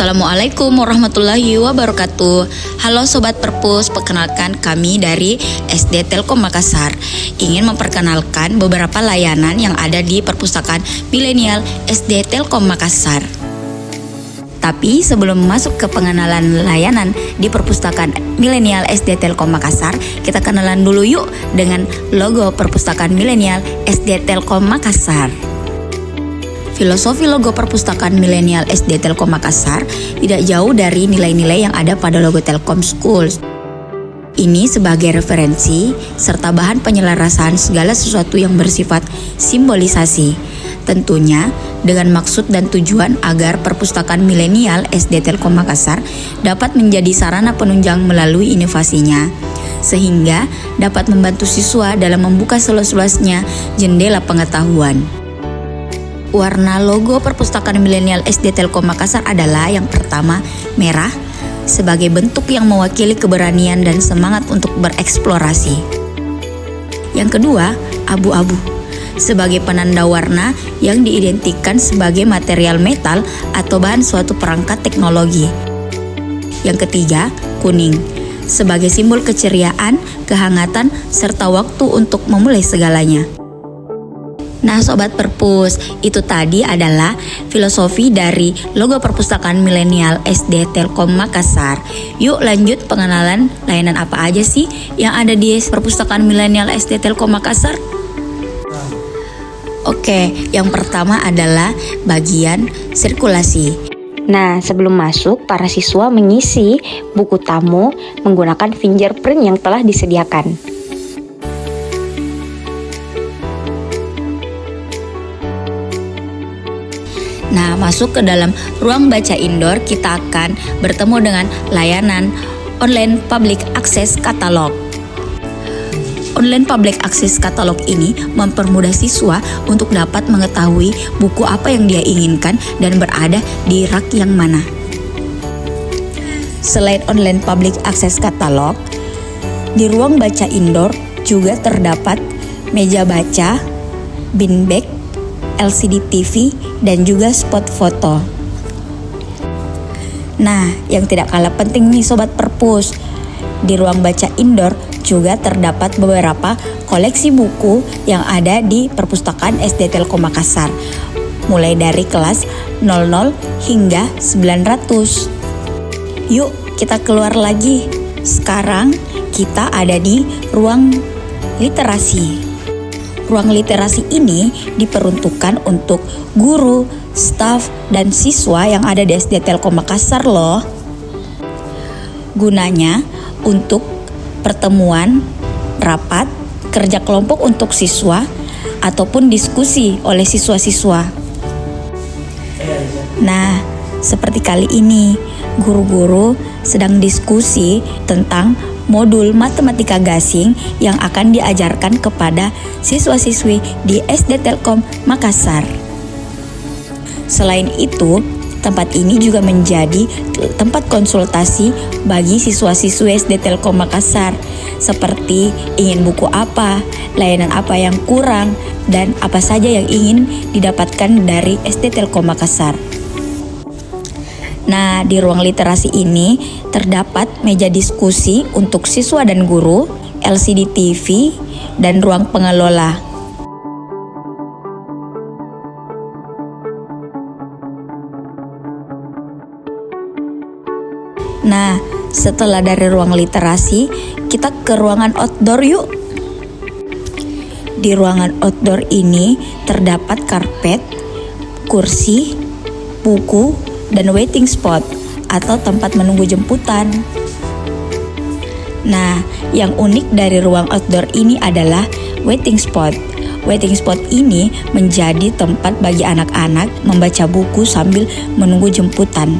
Assalamualaikum warahmatullahi wabarakatuh. Halo Sobat Perpus, perkenalkan kami dari SD Telkom Makassar. Ingin memperkenalkan beberapa layanan yang ada di Perpustakaan Milenial SD Telkom Makassar. Tapi sebelum masuk ke pengenalan layanan di Perpustakaan Milenial SD Telkom Makassar, kita kenalan dulu yuk dengan logo Perpustakaan Milenial SD Telkom Makassar. Filosofi logo Perpustakaan Milenial SD Telkom Makassar tidak jauh dari nilai-nilai yang ada pada logo Telkom Schools. Ini sebagai referensi serta bahan penyelarasan segala sesuatu yang bersifat simbolisasi. Tentunya dengan maksud dan tujuan agar Perpustakaan Milenial SD Telkom Makassar dapat menjadi sarana penunjang melalui inovasinya, sehingga dapat membantu siswa dalam membuka seluas-luasnya jendela pengetahuan. Warna logo Perpustakaan Milenial SD Telkom Makassar adalah yang pertama merah sebagai bentuk yang mewakili keberanian dan semangat untuk bereksplorasi. Yang kedua, abu-abu sebagai penanda warna yang diidentikan sebagai material metal atau bahan suatu perangkat teknologi. Yang ketiga, kuning sebagai simbol keceriaan, kehangatan, serta waktu untuk memulai segalanya. Nah Sobat Perpus, itu tadi adalah filosofi dari logo Perpustakaan Milenial SD Telkom Makassar. Yuk lanjut pengenalan layanan apa aja sih yang ada di Perpustakaan Milenial SD Telkom Makassar. Oke, yang pertama adalah bagian sirkulasi. Nah, sebelum masuk, para siswa mengisi buku tamu menggunakan fingerprint yang telah disediakan. Nah, masuk ke dalam ruang baca indoor, kita akan bertemu dengan layanan Online Public Access Catalog. Online Public Access Catalog ini mempermudah siswa untuk dapat mengetahui buku apa yang dia inginkan dan berada di rak yang mana. Selain Online Public Access Catalog, di ruang baca indoor juga terdapat meja baca, bin bag, LCD TV, dan juga spot foto. Nah, yang tidak kalah penting nih Sobat Perpus, di ruang baca indoor juga terdapat beberapa koleksi buku yang ada di Perpustakaan SD Telkom Makassar, mulai dari kelas 00 hingga 900. Yuk kita keluar lagi. Sekarang kita ada di ruang literasi. Ruang literasi ini diperuntukkan untuk guru, staf, dan siswa yang ada di SD Telkom Makassar loh. Gunanya untuk pertemuan, rapat, kerja kelompok untuk siswa, ataupun diskusi oleh siswa-siswa. Nah, seperti kali ini, guru-guru sedang diskusi tentang modul matematika gasing yang akan diajarkan kepada siswa-siswi di SD Telkom Makassar. Selain itu, tempat ini juga menjadi tempat konsultasi bagi siswa-siswi SD Telkom Makassar, seperti ingin buku apa, layanan apa yang kurang, dan apa saja yang ingin didapatkan dari SD Telkom Makassar. Nah, di ruang literasi ini terdapat meja diskusi untuk siswa dan guru, LCD TV, dan ruang pengelola. Nah, setelah dari ruang literasi, kita ke ruangan outdoor yuk. Di ruangan outdoor ini terdapat karpet, kursi, buku, dan waiting spot atau tempat menunggu jemputan. Nah, yang unik dari ruang outdoor ini adalah waiting spot. Waiting spot ini menjadi tempat bagi anak-anak membaca buku sambil menunggu jemputan.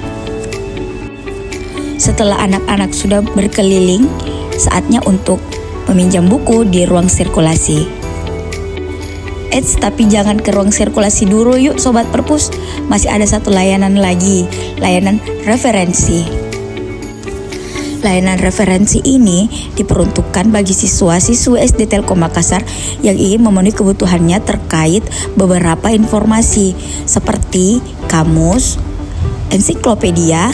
Setelah anak-anak sudah berkeliling, saatnya untuk meminjam buku di ruang sirkulasi. Tapi jangan ke ruang sirkulasi dulu yuk Sobat Perpus, masih ada satu layanan lagi, layanan referensi. Layanan referensi ini diperuntukkan bagi siswa-siswi SD Telkom Makassar yang ingin memenuhi kebutuhannya terkait beberapa informasi seperti kamus, ensiklopedia,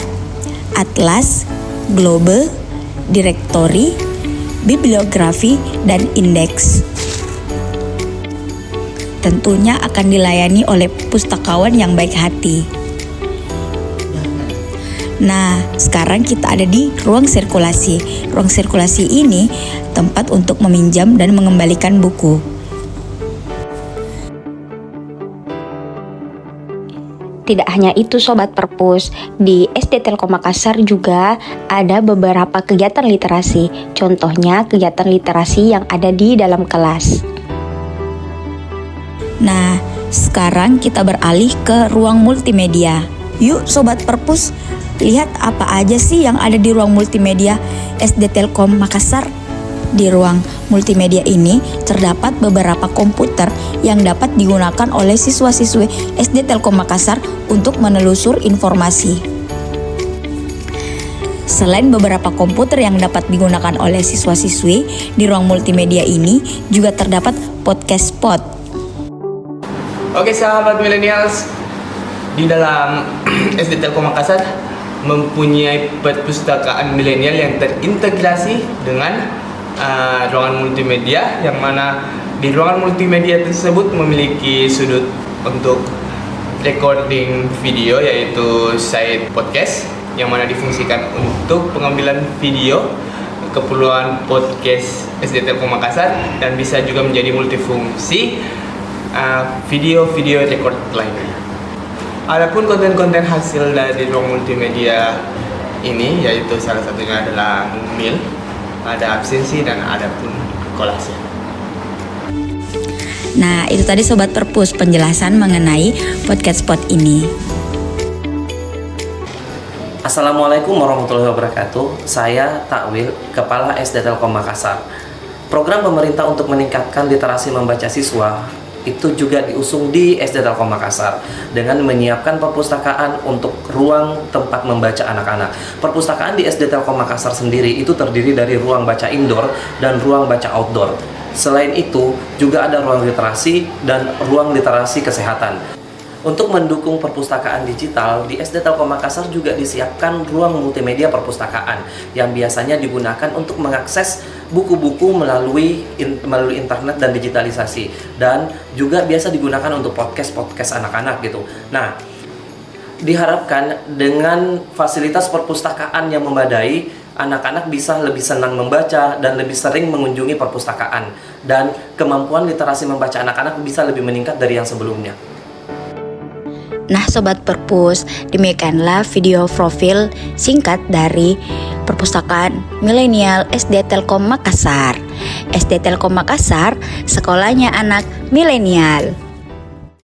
atlas, globe, direktori, bibliografi, dan indeks. Tentunya akan dilayani oleh pustakawan yang baik hati. Nah, sekarang kita ada di ruang sirkulasi. Ruang sirkulasi ini tempat untuk meminjam dan mengembalikan buku. Tidak hanya itu Sobat Perpus, di SD Telkom Makassar juga ada beberapa kegiatan literasi. Contohnya kegiatan literasi yang ada di dalam kelas. Nah, sekarang kita beralih ke ruang multimedia. Yuk Sobat Perpus, lihat apa aja sih yang ada di ruang multimedia SD Telkom Makassar. Di ruang multimedia ini terdapat beberapa komputer yang dapat digunakan oleh siswa-siswi SD Telkom Makassar untuk menelusur informasi. Selain beberapa komputer yang dapat digunakan oleh siswa-siswi, di ruang multimedia ini juga terdapat podcast spot. Oke sahabat millennials, di dalam SD Telkom Makassar mempunyai perpustakaan milenial yang terintegrasi dengan ruangan multimedia, yang mana di ruangan multimedia tersebut memiliki sudut untuk recording video, yaitu side podcast yang mana difungsikan untuk pengambilan video keperluan podcast SD Telkom Makassar, dan bisa juga menjadi multifungsi video-video record lainnya. Adapun konten-konten hasil dari ruang multimedia ini, yaitu salah satunya adalah mil, ada absensi, dan ada pun kolase. Nah, itu tadi Sobat Perpus penjelasan mengenai podcast spot ini. Assalamualaikum warahmatullahi wabarakatuh. Saya Takwil, Kepala SD Telkom Makassar. Program pemerintah untuk meningkatkan literasi membaca siswa itu juga diusung di SD Telkom Makassar dengan menyiapkan perpustakaan untuk ruang tempat membaca anak-anak. Perpustakaan di SD Telkom Makassar sendiri itu terdiri dari ruang baca indoor dan ruang baca outdoor. Selain itu, juga ada ruang literasi dan ruang literasi kesehatan. Untuk mendukung perpustakaan digital, di SD Telkom Makassar juga disiapkan ruang multimedia perpustakaan yang biasanya digunakan untuk mengakses buku-buku melalui internet dan digitalisasi, dan juga biasa digunakan untuk podcast anak-anak gitu. Nah, diharapkan dengan fasilitas perpustakaan yang memadai, anak-anak bisa lebih senang membaca dan lebih sering mengunjungi perpustakaan, dan kemampuan literasi membaca anak-anak bisa lebih meningkat dari yang sebelumnya. Nah Sobat Perpus, demikianlah video profil singkat dari Perpustakaan Milenial SD Telkom Makassar. SD Telkom Makassar, sekolahnya anak milenial.